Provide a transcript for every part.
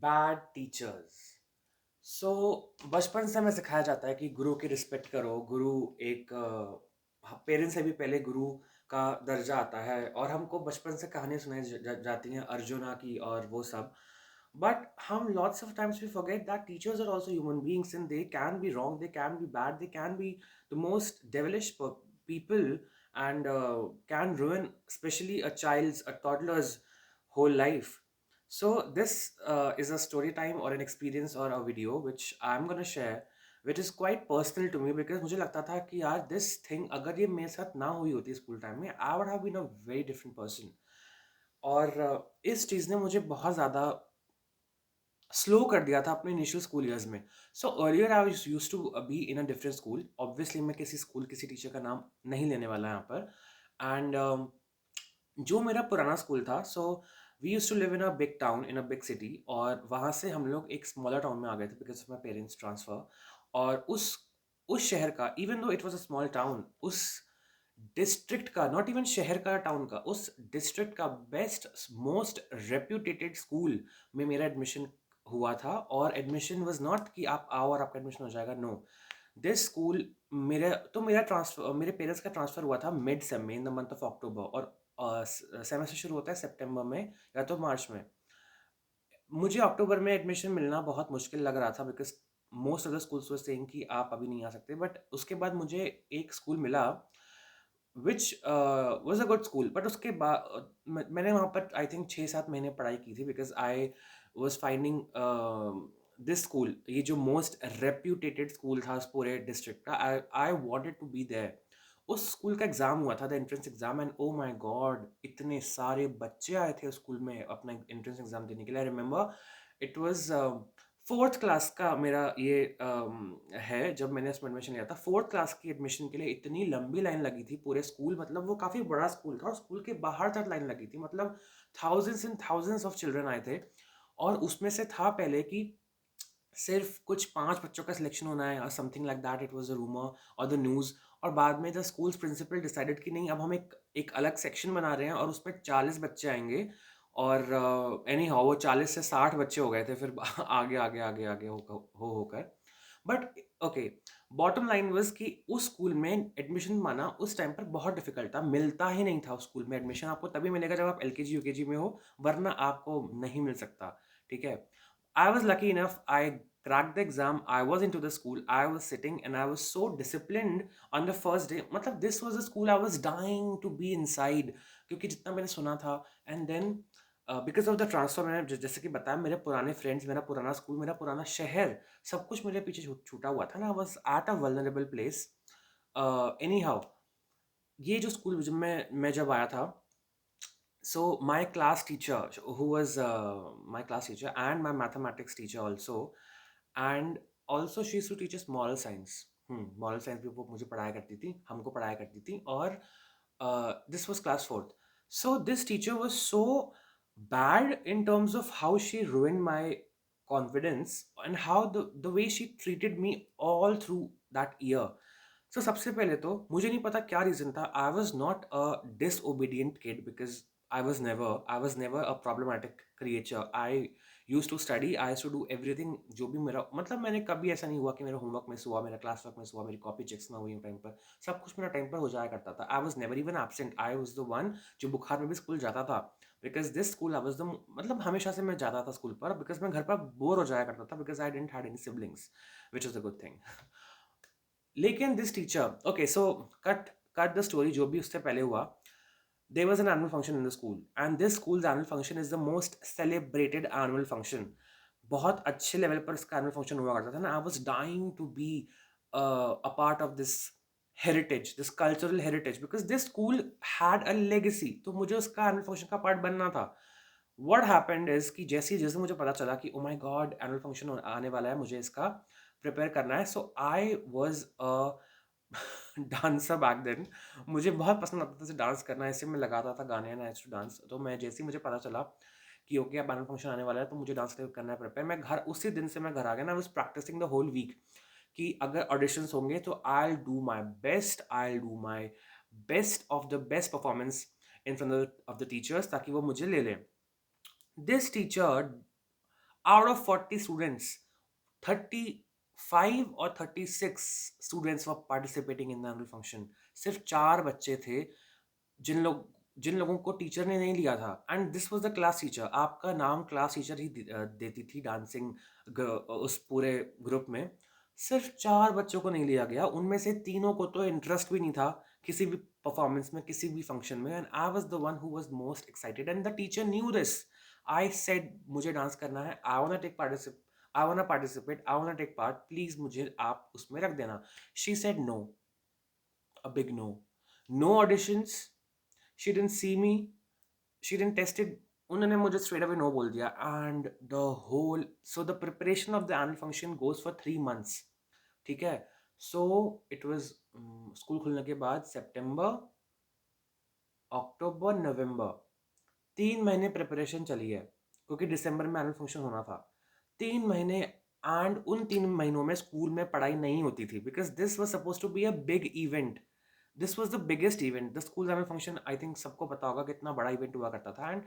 Bad teachers. सो बचपन से हमें सिखाया जाता है कि गुरु की रिस्पेक्ट करो। गुरु एक पेरेंट्स से भी पहले गुरु का दर्जा आता है और हमको बचपन से कहानियां सुनाई जाती हैं अर्जुना की और वो सब। बट हम lots of times we forget that teachers are also human beings and they can be wrong, they can be bad, they can be the most devilish people and can ruin especially a child's, a toddler's whole life. So this is a story time or an experience or a video which I'm gonna share, which is quite personal to me because मुझे लगता था कि यार this thing अगर ये मेरे साथ ना हुई होती स्कूल टाइम में I would have been a very different person. और इस चीज़ ने मुझे बहुत ज़्यादा स्लो कर दिया था अपने इनिशियल स्कूल इयर्स में। So earlier I was used to be in a different school. Obviously मैं किसी स्कूल किसी टीचर का नाम नहीं लेने वाला यहाँ पर। एंड जो मेरा पुराना स्कूल था, so we used to live in a big town in a big city और वहाँ से हम लोग एक स्मॉलर टाउन में आ गए थे because of my parents transfer. और उस शहर का, even though it was a small town, उस डिस्ट्रिक्ट का, नॉट इवन शहर का टाउन का, उस डिस्ट्रिक्ट का बेस्ट मोस्ट रेप्यूटेटेड स्कूल में मेरा एडमिशन हुआ था। और एडमिशन वाज नॉट कि आप आओ और आपका एडमिशन हो जाएगा, नो। दिस स्कूल, मेरा ट्रांसफर, मेरे पेरेंट्स का ट्रांसफर हुआ था मिड सेम में in the month of October. और सेमेस्टर शुरू होता है सितंबर में या तो मार्च में। मुझे अक्टूबर में एडमिशन मिलना बहुत मुश्किल लग रहा था because most of the schools were saying कि आप अभी नहीं आ सकते। बट उसके बाद मुझे एक स्कूल मिला which was a good school. But उसके बाद मैंने वहाँ पर आई थिंक 6-7 महीने पढ़ाई की थी because I was finding this school, ये जो मोस्ट रेप्यूटेटेड स्कूल था उस पूरे डिस्ट्रिक्ट का, I I wanted to be there. उस स्कूल का एग्जाम हुआ था, the entrance exam, and oh my god इतने सारे बच्चे आए थे स्कूल में अपना एंट्रेंस एग्जाम देने के लिए। I remember it was fourth class का मेरा ये है जब मैंने इसमें एडमिशन लिया था। फोर्थ क्लास की एडमिशन के लिए इतनी लंबी लाइन लगी थी पूरे स्कूल, मतलब वो काफ़ी बड़ा स्कूल था और स्कूल के बाहर तक लाइन लगी थी, मतलब thousands and thousands of children आए थे। और उसमें से था पहले कि सिर्फ कुछ 5 बच्चों का सिलेक्शन होना है और something like that, it was a rumour और द न्यूज़। और बाद में द स्कूल्स प्रिंसिपल डिसाइडेड कि नहीं, अब हम एक एक अलग सेक्शन बना रहे हैं और उसमें 40 बच्चे आएंगे। और एनी हाउ वो 40 से 60 बच्चे हो गए थे फिर आगे आगे आगे आगे हो होकर। But okay, bottom line was कि उस स्कूल में एडमिशन पाना उस टाइम पर बहुत डिफिकल्ट था, मिलता ही नहीं था उस स्कूल में एडमिशन। आपको तभी मिलेगा जब आप एलकेजी यूकेजी में हो, वरना आपको नहीं मिल सकता। ठीक है। I was lucky enough, I cracked the exam, I was into the school, I was sitting and I was so disciplined on the first day. मतलब this was a school I was dying to be inside क्योंकि जितना मैंने सुना था। And then because of the transfer, मैंने जैसे कि बताया, मेरे पुराने फ्रेंड्स, मेरा पुराना स्कूल, मेरा पुराना शहर, सब कुछ मेरे पीछे छूटा हुआ था ना। I was at a vulnerable place. Anyhow, ये जो स्कूल जब मैं जब आया था, so my class teacher, who was my class teacher and my mathematics teacher also, and also she used to teach us moral science. moral science भी वो मुझे पढ़ाया करती थी, हमको पढ़ाया करती थी। और this was class fourth. So this teacher was so bad in terms of how she ruined my confidence and how the way she treated me all through that year. So सबसे पहले तो मुझे नहीं पता क्या रीज़न था। आई was not a disobedient kid because I was never a problematic creature. I used to study, I used to do everything। जो भी मेरा, मतलब मैंने कभी ऐसा नहीं हुआ कि मेरा होमवर्क मिस हुआ, मेरा क्लास वर्क मिस हुआ, मेरी कॉपी चेक्स ना हुई टाइम पर। सब कुछ मेरा टाइम पर हो जाया करता था। I was never even absent. I was the one जो बुखार में भी स्कूल जाता था। Because this school I was the, मतलब हमेशा से मैं जाता था स्कूल पर बिकॉज मैं घर पर बोर हो जाया करता था because I didn't had any siblings, which is a good thing. लेकिन this teacher, okay, so cut cut the story जो भी उससे पहले हुआ। there was an annual function in the school and this school's annual function is the most celebrated annual function। बहुत अच्छे level पर इसका एनुअल फंक्शन हुआ करता था ना। I was dying to be a part of this heritage, this cultural heritage, because this school had a legacy. तो मुझे उसका एनुअल फंक्शन का पार्ट बनना था। व्हाट हैपेंड इज कि जैसे जैसे मुझे पता चला कि oh my god annual function आने वाला है, मुझे इसका प्रिपेयर करना है, so I was a dancer back then. मुझे बहुत पसंद आता था ऐसे डांस करना, ऐसे मैं लगाता था गाने and I used to dance. तो मैं जैसे ही मुझे पता चला कि ओके अब एनुअल फंक्शन आने वाला है तो मुझे डांस करना है प्रिपेयर, मैं घर उसी दिन से मैं घर आ गया ना। I was practicing the whole week कि अगर ऑडिशंस होंगे तो I will do my best, I will do my best of the best performance in front of the teachers ताकि वो मुझे ले लें। This teacher out of 40 students, 35 और 36 students were participating in the annual function. सिर्फ 4 बच्चे थे जिन लोगों को टीचर ने नहीं लिया था, and this was the class teacher. आपका नाम क्लास टीचर ही देती थी डांसिंग उस पूरे ग्रुप में। सिर्फ 4 बच्चों को नहीं लिया गया, उनमें से तीनों को तो इंटरेस्ट भी नहीं था किसी भी परफॉर्मेंस में, किसी भी फंक्शन में, and I was the one who was most excited and the teacher knew this. I said मुझे डांस करना है, I want participate, I want take part, please मुझे आप उसमें रख देना। She said no, a big no. No auditions, she didn't see me, she didn't test it. उन्होंने मुझे straight away no बोल दिया, and the whole, so the preparation of the annual function goes for 3 months, ठीक है। So it was school खुलने के बाद सितंबर, अक्टूबर, नवंबर, 3 महीने प्रिपरेशन चली है, क्योंकि दिसंबर में एनुअल फंक्शन होना था। 3 महीने, एंड उन 3 महीनों में स्कूल में पढ़ाई नहीं होती थी, because this was suppose to be a big event. This was the biggest event, the school annual function. I think सबको पता होगा कितना बड़ा इवेंट हुआ करता था, and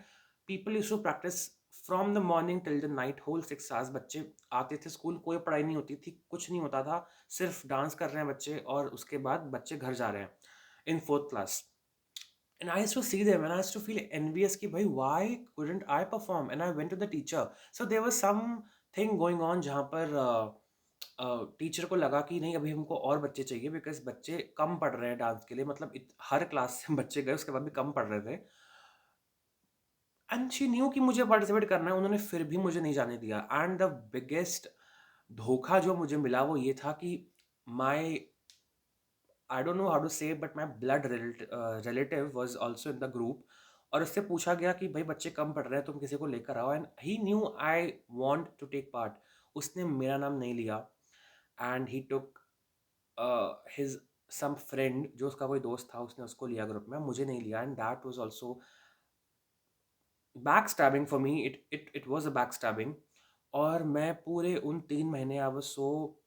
people used to practice from the morning till the night, whole 6 hours. बच्चे आते थे स्कूल, कोई पढ़ाई नहीं होती थी, कुछ नहीं होता था, सिर्फ डांस कर रहे हैं बच्चे, और उसके बाद बच्चे घर जा रहे हैं इन 4th class. And I used to see them and I used to feel envious कि भाई why couldn't I perform? And I went to the teacher. So there was something going on जहाँ पर टीचर को लगा कि नहीं, अभी हमको और बच्चे चाहिए, बिकॉज बच्चे कम पढ़ रहे हैं डांस के लिए, मतलब हर क्लास से बच्चे गए उसके बाद भी कम पढ़ रहे थे। एंड शी न्यू कि मुझे पार्टिसिपेट करना है, उन्होंने फिर भी मुझे नहीं जाने दिया। एंड द बिगेस्ट धोखा जो मुझे मिला वो ये था कि my, I don't know how to say, but my blood relative was also in the group, और उससे पूछा गया कि भाई बच्चे कम पढ़ रहे हैं, तुम किसी को लेकर आओ, and he knew I want to take part. उसने मेरा नाम नहीं लिया, and he took his some friend, जो उसका कोई दोस्त था, उसने उसको लिया ग्रुप में, मुझे नहीं लिया, and that was also back stabbing for me. It was a back stabbing. और मैं पूरे उन 3 महीने आई वाज सो,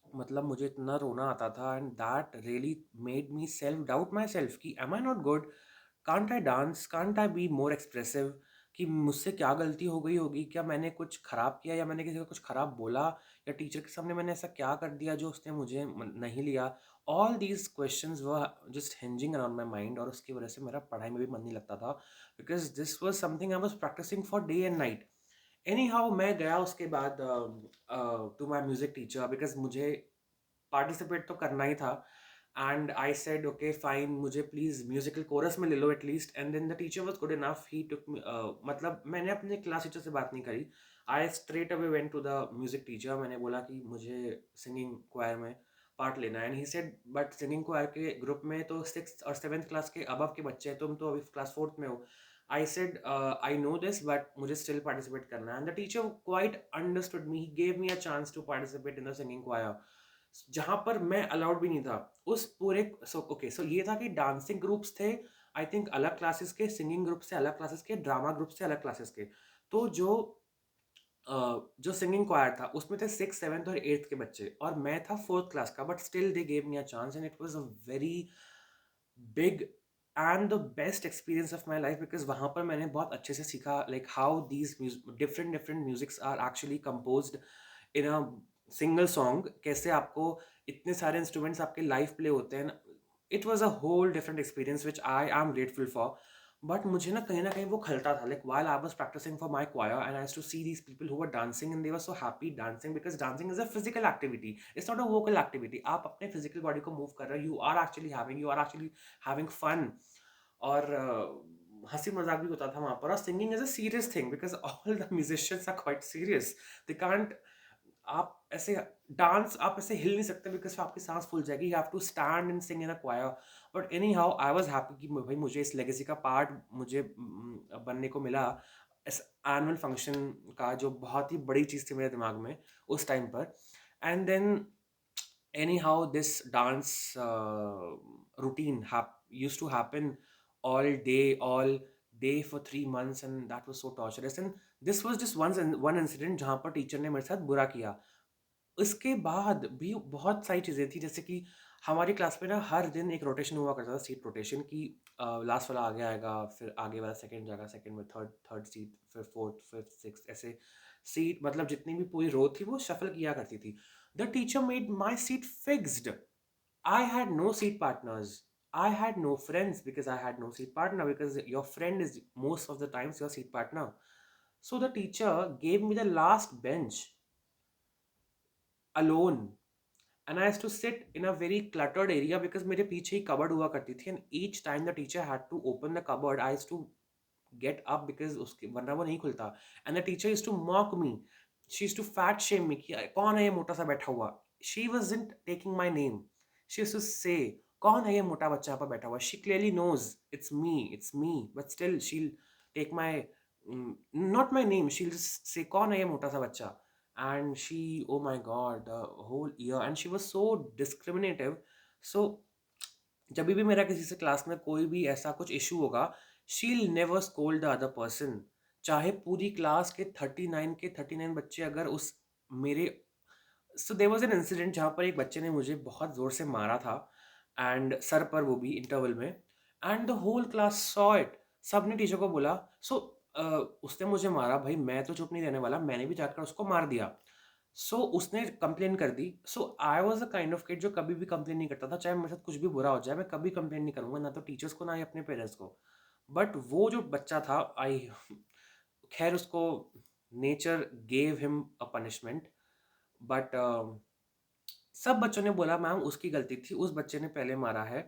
मतलब मुझे इतना रोना आता था, and that really made me self doubt my self कि am I not good, can't I dance, can't I be more expressive, कि मुझसे क्या गलती हो गई होगी, क्या मैंने कुछ ख़राब किया, या मैंने किसी को कुछ ख़राब बोला, या टीचर के सामने मैंने ऐसा क्या कर दिया जो उसने मुझे नहीं लिया। All these questions were just hinging around my mind, और उसकी वजह से मेरा पढ़ाई में भी मन नहीं लगता था, because this was something I was practising for day and night. Anyhow मैं गया उसके बाद to my music teacher, because मुझे पार्टिसिपेट तो करना ही था, and I said okay fine, मुझे प्लीज म्यूजिकल कोरस में ले लो at least. And then the teacher was good enough, he took, मतलब मैंने अपने क्लास टीचर से बात नहीं करी, I straight away went to the music teacher. मैंने बोला कि मुझे सिंगिंग क्वायर में पार्ट लेना है, and he said but singing choir के ग्रुप में तो 6th और 7th क्लास के अबव के बच्चे हैं, तुम तो अभी क्लास 4th में हो। I said I know this, but मुझे स्टिल पार्टिसिपेट करना है, and the teacher quite understood me, he gave me a chance to participate in the singing choir, जहाँ पर मैं अलाउड भी नहीं था उस पूरे। सो ओके, सो ये था कि डांसिंग ग्रुप्स थे आई थिंक अलग क्लासेस के, सिंगिंग ग्रुप से अलग क्लासेस के, ड्रामा ग्रुप से अलग क्लासेस के। तो जो सिंगिंग क्वायर था उसमें थे 6th 7th और 8th के बच्चे, और मैं था 4th क्लास का, but still they gave me a chance, and it was a very big and the best experience of my life, because वहाँ पर मैंने बहुत अच्छे से सीखा like how these different different musics are actually composed in a single song, कैसे आपको इतने सारे इंस्ट्रूमेंट्स आपके लाइव प्ले होते हैं। It was a whole different experience which I am grateful for. But मुझे ना कहीं वो खलता था, like while I was practicing for my choir and I used to see these people who were dancing and they were so happy dancing, because dancing is a physical activity, it's not a vocal activity. आप अपने physical body को move कर रहे हो, you are actually having fun, और हंसी मजाक भी होता था वहाँ पर। और singing is a serious thing because all the musicians are quite serious, they can't, आप ऐसे डांस आप ऐसे हिल नहीं सकते बिकॉज आपकी सांस फूल जाएगी, you have to stand and sing in a choir. But anyhow I was happy कि भाई मुझे इस लेगेसी का पार्ट मुझे बनने को मिला, इस एनुअल फंक्शन का, जो बहुत ही बड़ी चीज़ थी मेरे दिमाग में उस टाइम पर। And then anyhow this dance routine used to happen all day for 3 months, and that was so torturous, and this was just one incident जहाँ पर टीचर ने मेरे साथ बुरा किया। उसके बाद भी बहुत सारी चीज़ें थी, जैसे कि हमारी क्लास में ना हर दिन एक रोटेशन हुआ करता था, सीट रोटेशन की लास्ट वाला आगे आएगा, फिर आगे वाला सेकंड जाएगा, सेकंड में थर्ड थर्ड सीट, फिर फोर्थ फिफ्थ सिक्स्थ, ऐसे सीट मतलब जितनी भी पूरी रो थी वो शफल किया करती थी। The teacher made my seat fixed. I had no seat partners. I had no friends because I had no seat partner, because your friend is most of the times your seat partner. So the teacher gave me the last bench alone, and I used to sit in a very cluttered area because मेरे पीछे ही cupboard हुआ करती थी, and each time the teacher had to open the cupboard I used to get up because उसके वरना वो नहीं खुलता, and the teacher used to mock me. She used to fat shame me कि कौन है ये मोटा सा बैठा हुआ. She wasn't taking my name. She used to say कौन है ये मोटा बच्चा यहाँ पर बैठा हुआ. She clearly knows it's me, but still she'll take my not my name. She'll just say कौन है ये मोटा सा बच्चा. And she, oh my god, the whole year, and she was so discriminative. So जब भी मेरा किसी से क्लास में कोई भी ऐसा कुछ इशू होगा, she'll never scold the other person. चाहे पूरी क्लास के 39 बच्चे अगर उस मेरे so there was an incident जहाँ पर एक बच्चे ने मुझे बहुत ज़ोर से मारा था, एंड सर पर, वो भी इंटरवल में, and the whole class saw it. सब ने टीचर को बोला. सो उसने मुझे मारा भाई, मैं तो चुप नहीं रहने वाला, मैंने भी जाकर उसको मार दिया. सो उसने कंप्लेन कर दी. So I was a kind of kid जो कभी भी कंप्लेन नहीं करता था, चाहे मेरे साथ कुछ भी बुरा हो जाए, मैं कभी कंप्लेन नहीं करूंगा, ना तो टीचर्स को ना ही अपने पेरेंट्स को. बट वो जो बच्चा था, आई खैर उसको nature gave him a punishment. But सब बच्चों ने बोला मैम उसकी गलती थी, उस बच्चे ने पहले मारा है,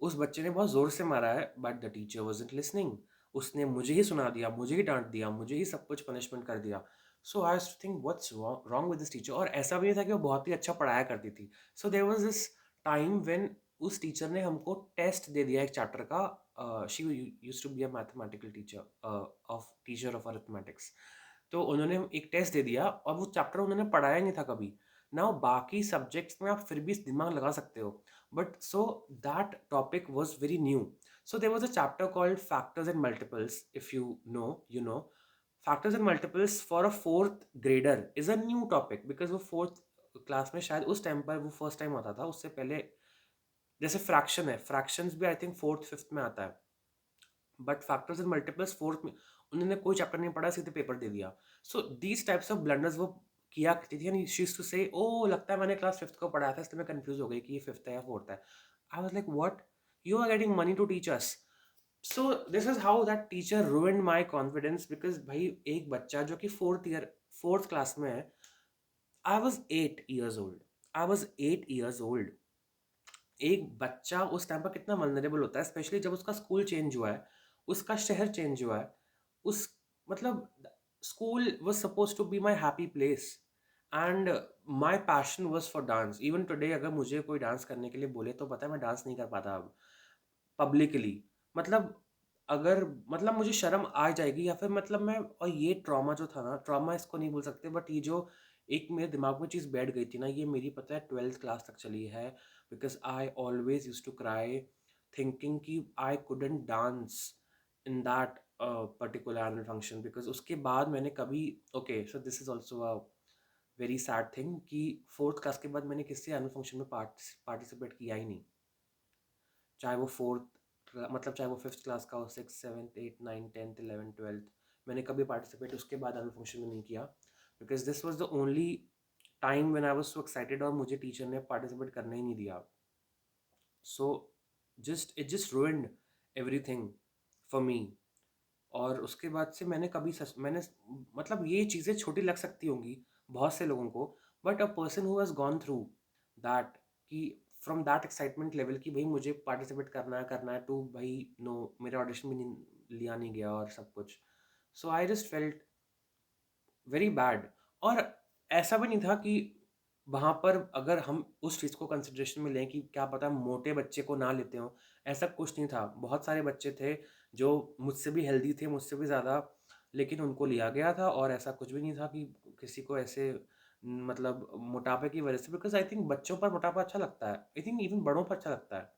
उस बच्चे ने बहुत ज़ोर से मारा है, but the teacher wasn't listening. उसने मुझे ही सुना दिया, मुझे ही डांट दिया, मुझे ही सब कुछ पनिशमेंट कर दिया. So I used to think what's wrong with this teacher. और ऐसा भी नहीं था कि वो बहुत ही अच्छा पढ़ाया करती थी. So there was this time when उस टीचर ने हमको टेस्ट दे दिया एक चैप्टर का. She used to be a mathematical teacher, of teacher of arithmetics. तो उन्होंने एक टेस्ट दे दिया और वो चैप्टर उन्होंने पढ़ाया नहीं था कभी. नाउ बाकी सब्जेक्ट्स में आप फिर भी दिमाग लगा सकते हो, but so that topic was very new. So there was a chapter called factors and multiples. If you know factors and multiples for a fourth grader is a new topic, because वो fourth class में शायद उस time पर वो first time आता था. उससे पहले जैसे फ्रैक्शन है, फ्रैक्शंस भी आई थिंक फोर्थ फिफ्थ में आता है, but factors and multiples fourth में. उन्होंने कोई चैप्टर नहीं पढ़ा, सीधे पेपर दे दिया. So these types of blunders वो किया करती थी, एंड शी यूज्ड टू से ओ लगता है मैंने क्लास फिफ्थ को पढ़ाया था, इसलिए मैं कंफ्यूज हो गई कि ये फिफ्थ है या फोर्थ है. I was like what, you are getting money to teach us. So this is how that teacher ruined my confidence, because भाई एक बच्चा जो कि फोर्थ क्लास में है. I was 8 years old. I was 8 years old. एक बच्चा उस टाइम पर कितना वल्नरेबल होता है, स्पेशली जब उसका स्कूल चेंज हुआ है, उसका शहर चेंज हुआ है. उस मतलब school was suppose to be my happy place, and my passion was for dance. Even today अगर मुझे कोई डांस करने के लिए बोले तो पता है मैं डांस नहीं कर पाता अब पब्लिकली. मतलब अगर मतलब मुझे शर्म आ जाएगी, या फिर मतलब मैं, और ये ट्रॉमा जो था ना, ट्रॉमा इसको नहीं बोल सकते, बट ये जो एक मेरे दिमाग में चीज़ बैठ गई थी ना, ये मेरी पता है 12th क्लास तक चली है. Because I always use to cry thinking कि I couldn't dance in that particular annual function. Because उसके बाद मैंने कभी, okay so this is also a very sad thing कि फोर्थ क्लास के बाद मैंने किसी एनुअल फंक्शन में पार्टिसिपेट किया ही नहीं. चाहे वो मतलब चाहे वो फिफ्थ क्लास का हो, six seventh eight nine tenth eleven twelfth, मैंने कभी पार्टिसिपेट उसके बाद एनुअल फंक्शन में नहीं किया. Because this was the only time when I was so excited, और मुझे टीचर ने पार्टिसिपेट करने ही नहीं दिया. So it just ruined everything for me. और उसके बाद से मैंने मतलब ये चीज़ें छोटी लग सकती होंगी बहुत से लोगों को, but a person who has gone through that, कि फ्रॉम दैट एक्साइटमेंट लेवल कि भाई मुझे पार्टिसिपेट करना है, टू भाई नो मेरे ऑडिशन भी नहीं लिया नहीं गया और सब कुछ. So I just felt very bad. और ऐसा भी नहीं था कि वहाँ पर अगर हम उस चीज़ को कंसिडरेशन में लें कि क्या पता मोटे बच्चे को ना लेते हों, ऐसा कुछ नहीं था. बहुत सारे बच्चे थे जो मुझसे भी हेल्दी थे, मुझसे भी ज़्यादा, लेकिन उनको लिया गया था. और ऐसा कुछ भी नहीं था कि किसी को ऐसे मतलब मोटापे की वजह से, बिकॉज आई थिंक बच्चों पर मोटापा अच्छा लगता है, आई थिंक इवन बड़ों पर अच्छा लगता है.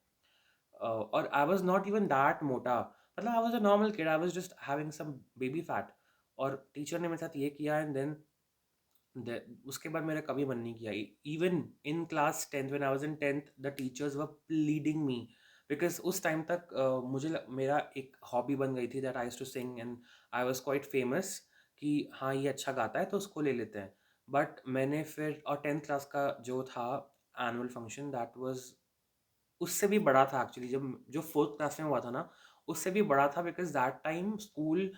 और I was not even that मोटा, मतलब I was a normal kid, I was just having some baby fat. और टीचर ने मेरे साथ ये किया, एंड देन उसके बाद मेरा कभी मन नहीं किया। Even in class 10th when I was in 10th the teachers were pleading me, because उस टाइम तक मेरा एक हॉबी बन गई थी that I used to sing and I was quite famous कि हाँ ये अच्छा गाता है तो उसको ले लेते हैं। बट मैंने फिर और 10th क्लास का जो था एनुअल फंक्शन दैट वाज उससे भी बड़ा था एक्चुअली, जब जो 4th क्लास में हुआ था ना उससे भी बड़ा था, because that time school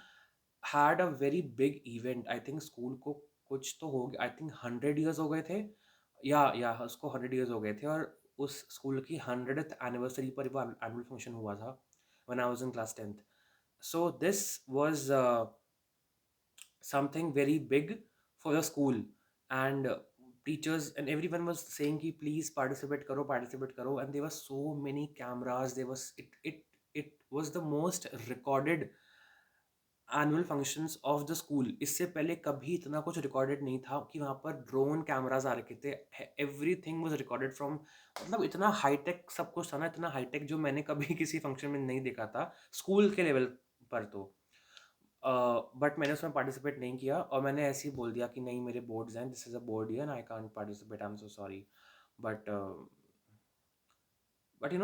had a very big event. I think school को कुछ तो हो गया, आई थिंक 100 ईयर्स हो गए थे, या उसको 100 ईयर्स हो गए थे, और उस स्कूल की 100th एनिवर्सरी पर वो एनुअल फंक्शन हुआ था when I was in class 10th। So this was something very big for the school, and teachers and everyone was saying ki please participate karo, and there were so many cameras. There was it was the most recorded annual functions of the school. इससे पहले कभी इतना कुछ recorded नहीं था कि वहाँ पर ड्रोन कैमरास आ रखे थे, एवरीथिंग वाज रिकॉर्डेड फ्रॉम, मतलब इतना हाईटेक सब कुछ था ना, इतना हाईटेक जो मैंने कभी किसी फंक्शन में नहीं देखा था स्कूल के लेवल पर। तो बट मैंने उसमें पार्टिसिपेट नहीं किया, और मैंने ऐसे ही बोल दिया कि नहीं मेरे बोर्ड्स हैं, this is a board year, I can't participate, I am so sorry. But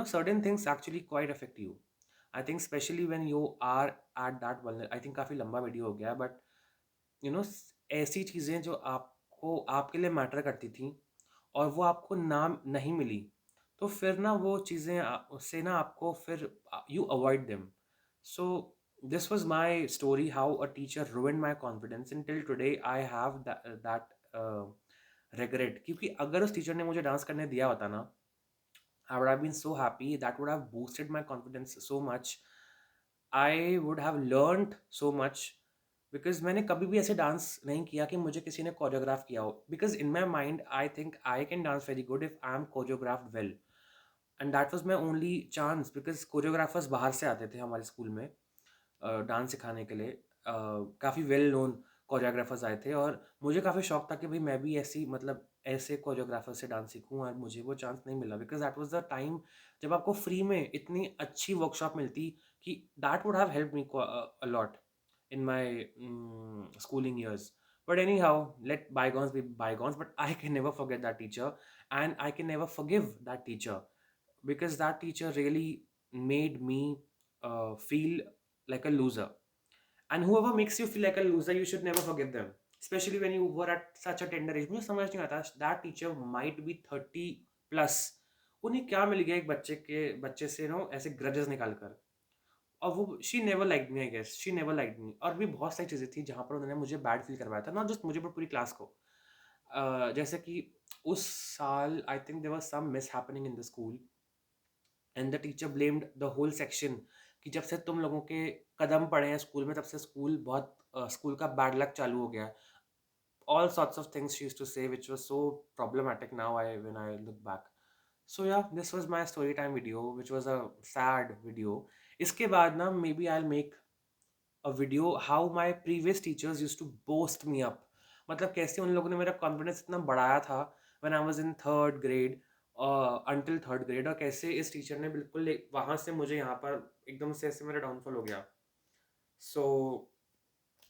certain things actually quite affect you. I think especially when you are at that I think काफ़ी लंबा वीडियो हो गया, but ऐसी चीज़ें जो आपको आपके लिए मैटर करती थी और वो आपको ना नहीं मिली, तो फिर ना वो चीज़ें उससे ना आपको फिर you avoid them. So this was my story how a teacher ruined my confidence, and till today I have that regret, क्योंकि अगर उस टीचर ने मुझे डांस करने दिया होता ना, I would have been so happy. That would have boosted my confidence so much. I would have learned so much, because मैंने कभी भी ऐसे डांस नहीं किया कि मुझे किसी ने कोरियोग्राफ किया हो, because in my mind I think I can dance very good if I am choreographed well, and that was my only chance, because choreographers बाहर से आते थे हमारे स्कूल में डांस सिखाने के लिए। काफ़ी वेल नोन कोरियोग्राफर्स आए थे, और मुझे काफ़ी शौक था कि भाई मैं भी ऐसी मतलब ऐसे कोरियोग्राफर से डांस सीखूं, और मुझे वो चांस नहीं मिला, because that was the time जब आपको फ्री में इतनी अच्छी वर्कशॉप मिलती कि that would have help me a lot in my schooling years. But anyhow, let bygones be bygones, but I can never forget that teacher, and I can never forgive that teacher, because that teacher really made me feel like a loser. And whoever makes you feel like a loser, you should never forgive them, especially when you were at such a tender age. मुझे समझ नहीं आता, that teacher might be 30 plus, उन्हें क्या मिल गया एक बच्चे से नो ऐसे ग्रजेस निकाल कर, और वो she never like me, I guess she never like me. और भी बहुत सारी चीज़ें थी जहाँ पर उन्होंने मुझे बैड फील करवाया था, नॉट जस्ट मुझे but पूरी क्लास को। जैसे कि उस साल I think there was some mishappening in the school, and the teacher blamed the whole section कि जब से तुम लोगों के कदम पड़े हैं स्कूल में तब से स्कूल का बैड लक चालू हो गया है। All sorts of things she used to say which was so problematic now when I look back. So yeah, this was my story time video, which was a sad video. इसके बाद ना maybe I'll make a video how my previous teachers used to boast me up, मतलब कैसे उन लोगों ने मेरा confidence इतना बढ़ाया था when I was in third grade, until third grade, और कैसे इस टीचर ने बिल्कुल वहाँ से मुझे यहाँ पर एकदम से ऐसे मेरा डाउनफॉल हो गया। So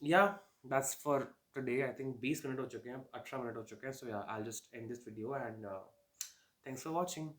yeah, that's for today. I think 20 minute हो चुके हैं, 18 मिनट हो चुके हैं, so yeah, I'll just end this video, and thanks for watching.